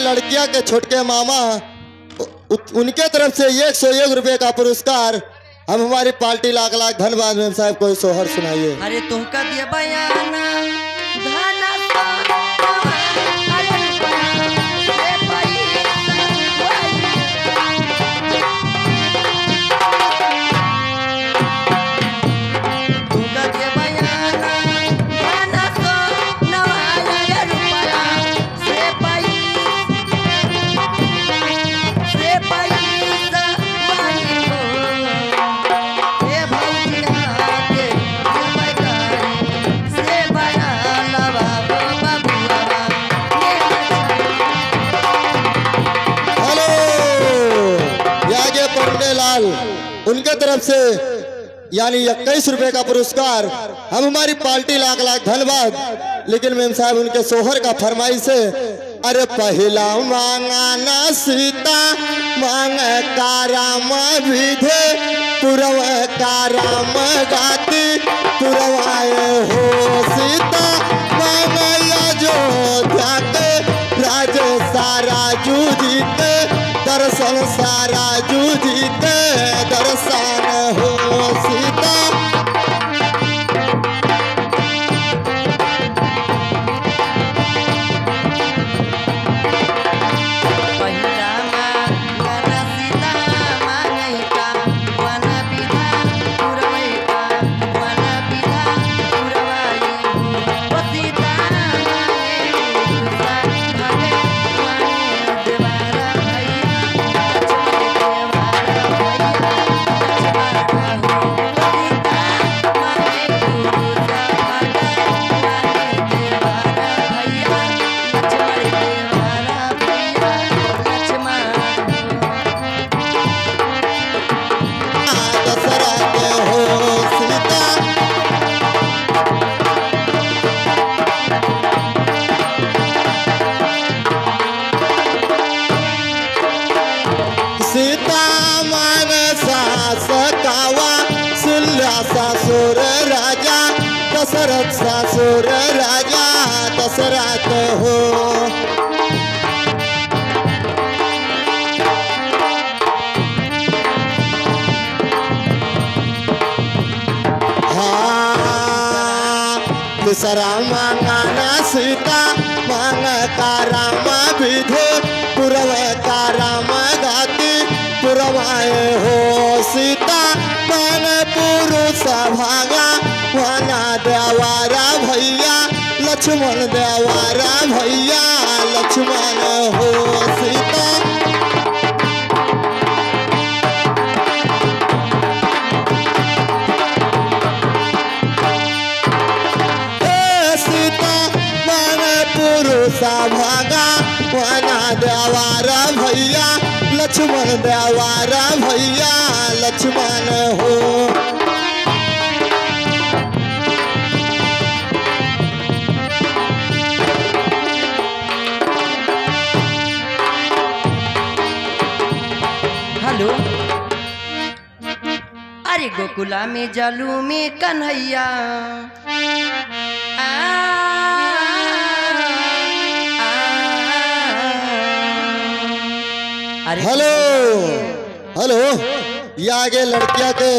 लड़कियां के छोटके मामा उनके तरफ से 101 रुपए का पुरस्कार। हम हमारी पार्टी लाख लाख धन्यवाद। मेम साहब कोई सोहर सुनाइए। अरे तुमका दिया बयाना धाना सा उनके तरफ से यानी 21 रुपए का पुरस्कार। हम हमारी पार्टी लाख लाख धन्यवाद। लेकिन मेम साहब उनके सोहर का फरमाइश है। अरे पहला मांगा ना सीता मांग का राम विधे पुरव का राम गाती पुरवाए हो सीता मांग अयोध्या के राज सारा जूझीते दर्शन सारा जूझीते दर्शन हो सीता। दशरथ ससुर राजा दशरथ हो। हाँ दूसरा मांगा सीता मांग का राम विधे पुरव का राम गाती पुरवाए हो सीता मन पुरुष भागा वना देवारा भैया लक्ष्मण देवारा भैया लक्ष्मण हो सीता। सीता मन पुरुष भागा वना देवारा भैया लक्ष्मण देवारा भैया लक्ष्मण हो। अरे गोकुला में जालू में कन्हैया हेलो हेलो ये आगे लड़कियां के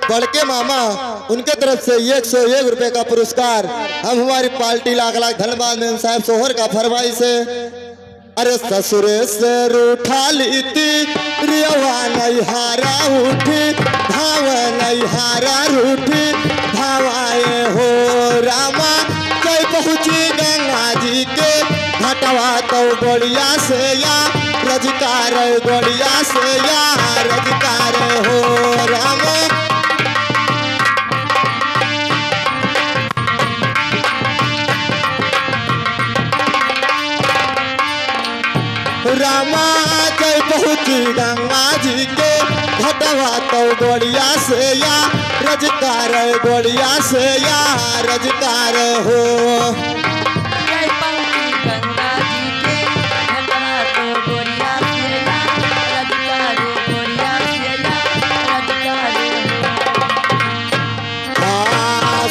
बड़के मामा उनके तरफ से 101 रुपए का पुरस्कार। हम हमारी पार्टी लाख लाख धन्यवाद। मेम साहब सोहर का फरमाइश है। अरे ससुरे से रूठा लीती रियवा नहीं हारा उठी भाव नहीं हारा रूठी भावाए हो रामा जय पहुँची गंगा जी के घटवा तो गोड़िया से या रजकार गोड़िया से या रजकार हो रामा। रामा जय पहुँची गंगा जी के घटवा तो गोड़िया से या रजकार गोड़िया से या रजकार हो। जय पहुँची गंगा जी के घटवा तो गोड़िया से या रजकार गोड़िया से या रजकार हो।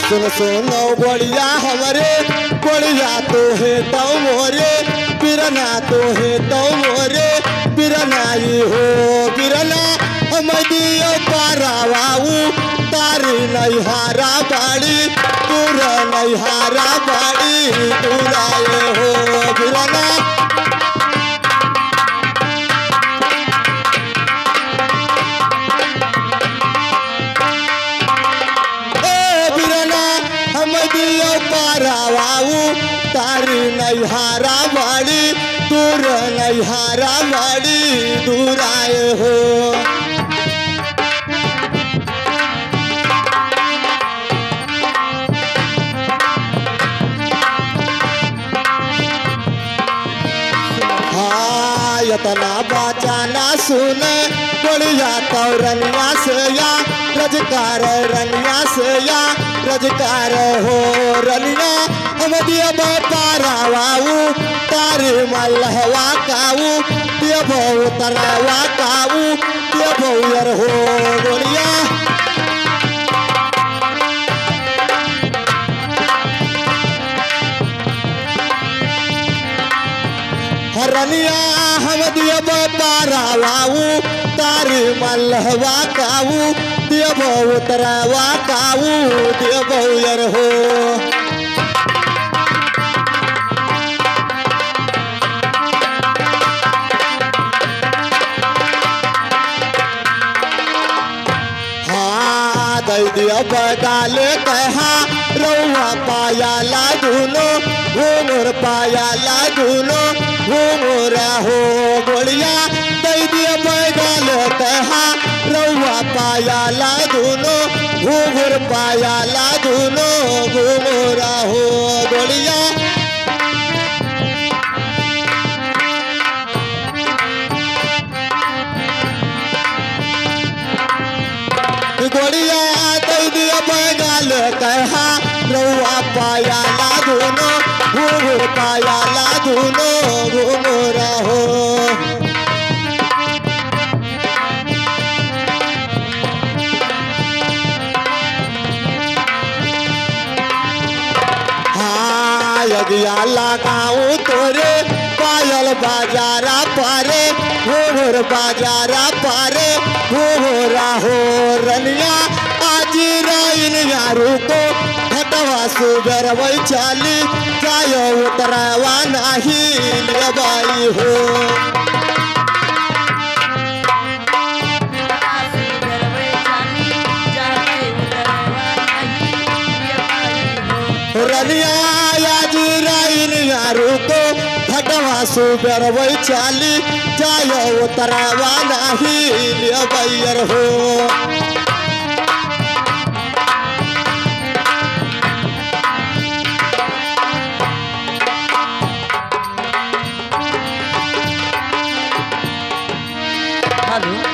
सुन सुनो गोड़िया हमारे गोड़िया तो है तो मोरे बिरना तो है तो मोरे बिरनाई हो बिरना हम दियो पारावाऊ तारी नैहारा बाड़ी दूर नैहारा बाड़ी दूराए हो बिरना पारावाऊ तारी नैहारा बाड़ी दूर नैहारा बाड़ी दूर आए हो यतना बचाना सुन बढ़िया तो रनिया से या रजकार रनिया से या रजकार हो रनिया हम दिया पारावाऊ तारे मलहवा काऊ दिया बहु तरावा काऊ दिया बहु यार हो गोलिया रनिया हम दिया पारावाऊ तारी मलहवा काऊ दिया बहु तरावा काऊ दिया बहु यार हो दिया बगाले कहा रौआ पाया ला दूनो घूमर पाया ला दूनो घूमरा हो गोलिया दई दिया बगाले कहा रौआ पाया ला दूनो घूमर पाया ला दूनो घूमरा हो गोलिया गोलिया दई दिया बगाल कहा रौआ पाया ला दूनो घूमर पाया ला दूनो घूमरा हो हाँ यगिया लगाऊं तोरे पायल बाजारा पारे घूमर बाजारा पारे घूमरा हो रनिया आज राइन यारू को घटवा सुगर वही चाली जायो उतरावा नहीं लेबाई हो रनिया आज राइन यारू को घटवा सुगर वही चाली जायो उतरावा नहीं लेबाई हो हेलो